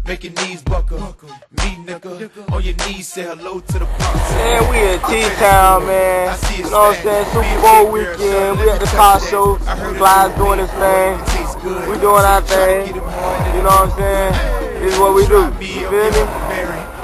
Make your knees buckle, me nigga, on your knees say hello to the box. Man, we in T-Town, man. You know what I'm saying? Super Bowl weekend. We at the car show. PLIEZ doing his thing. We doing our thing. You know what I'm saying? This is what we do. You feel me?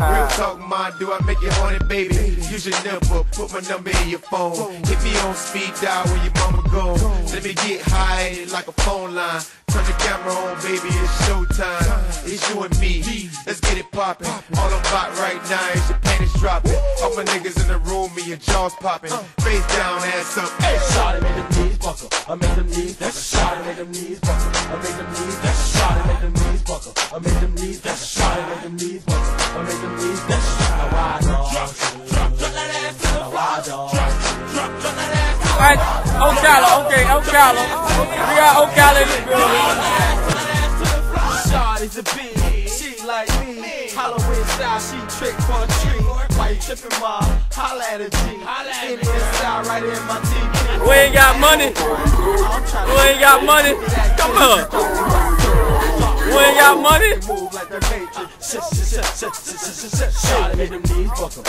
Real talk, man, do I make it haunted, baby? Use your number, put my number in your phone. Hit me on speed dial when your mama go. Let me get high like a phone line. Turn the camera on, baby, it's showtime. It's you and me, let's get it poppin'. All I'm about right now is your panties dropping. All my niggas in the room and your jaws popping. Face down, ass up. Hey, shawty, make them knees buckle. I make them knees, that's a shawty, make them knees buckle. I make them knees, that's a shawty, make them knees buckle. I make them knees, that's a shawty, make them knees buckle. I make them knees, that's a shawty. Drop that ass to the floor. Drop that ass. Alright, Ocala, okay, Ocala. We got Ocala in this building. Shawty's a bitch, she like me. Halloween style, she trick for a treat. Why you trippin', ma? Holla at a G. Indian style right in my TV. We ain't got money. We ain't got money. Come on. We ain't got money.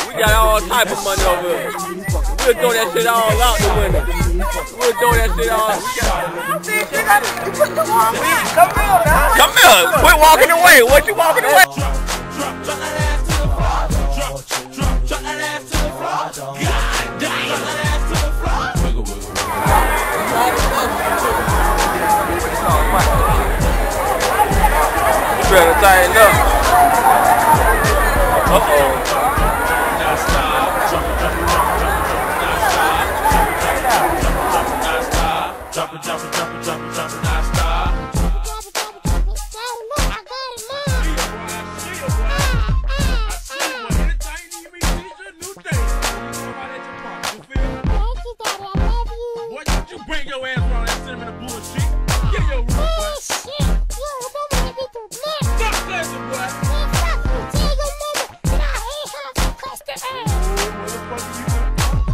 We got all type of money over here. We'll throw that shit all out the window. We'll throw that shit all out. Come here. Quit walking away. What you walking away? Drop that ass to the floor. Drop that ass to the floor. God damn. Drop that ass to the floor. You better tighten up. Uh-oh. Now stop. Drop it. Now stop. Bring your ass around that cinnamon bullshit. Get your room, boy. Stop flexing, boy. Motherfucker, you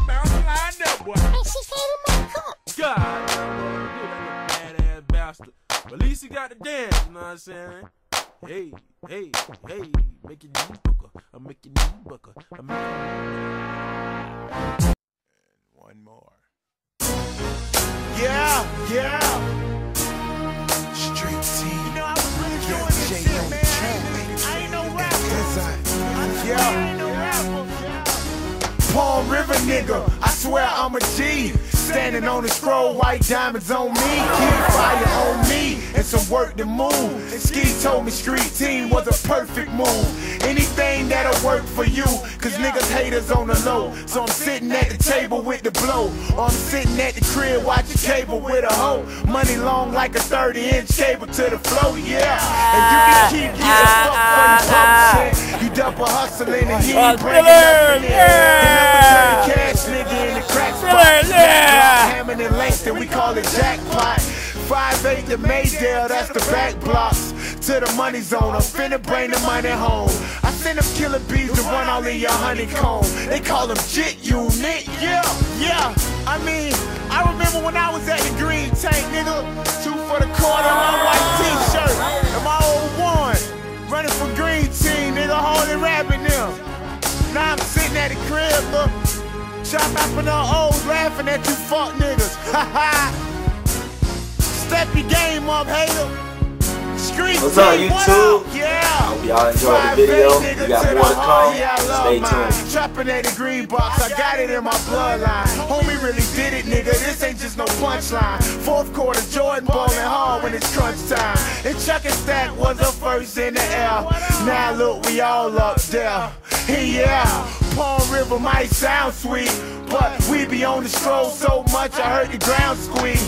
bounce the line there, boy. God, that badass bastard. But at least he got the dance, you know what I'm saying? Hey, make your knee buckle. I make your knee buckle. And one more. Yeah. Street team. You know I was really doing this shit, man. I ain't no rapper. I ain't no rapper. Palm River nigga, I swear I'm a G. Standing on the scroll, white diamonds on me. Keep fire on me, and some work to move. Ski told me street team was a perfect move. Anything that'll work for you, cause niggas haters on the low. So I'm sitting at the table with the blow, or I'm sitting at the crib watching cable with a hoe. Money long like a 30-inch cable to the flow, yeah. And you can keep getting fucked for the publishing. You double hustling and he ain't bringing nothing in. The cash nigga in the crack spot. Hammond and Langston, we call it jackpot. 5'8" to Maydale, that's the back blocks. To the money zone, I'm finna bring the money home. I send them killer bees to run all in your honeycomb. They call them jit unit, yeah. I mean, I remember when I was at the green tank, nigga. 2 for the quarter, my white t-shirt, and my old one. Running for green team, nigga, holy rabbit now. Now I'm sitting at the crib, look. Chop out for the O's, laughing at you fuck niggas. Ha. Step your game up, hater. Street what's up, YouTube? Yeah. Hope y'all enjoyed the video. We got more to come. Stay tuned. Chopping at the green box, I got it in my bloodline. Homie really did it, nigga. This ain't just no punchline. 4th quarter, Jordan ballin' hard when it's crunch time. And Chuck and Stack was the first in the air. Now look, we all up there. Yeah, Palm River might sound sweet, but we be on the stroll so much I heard the ground squeak.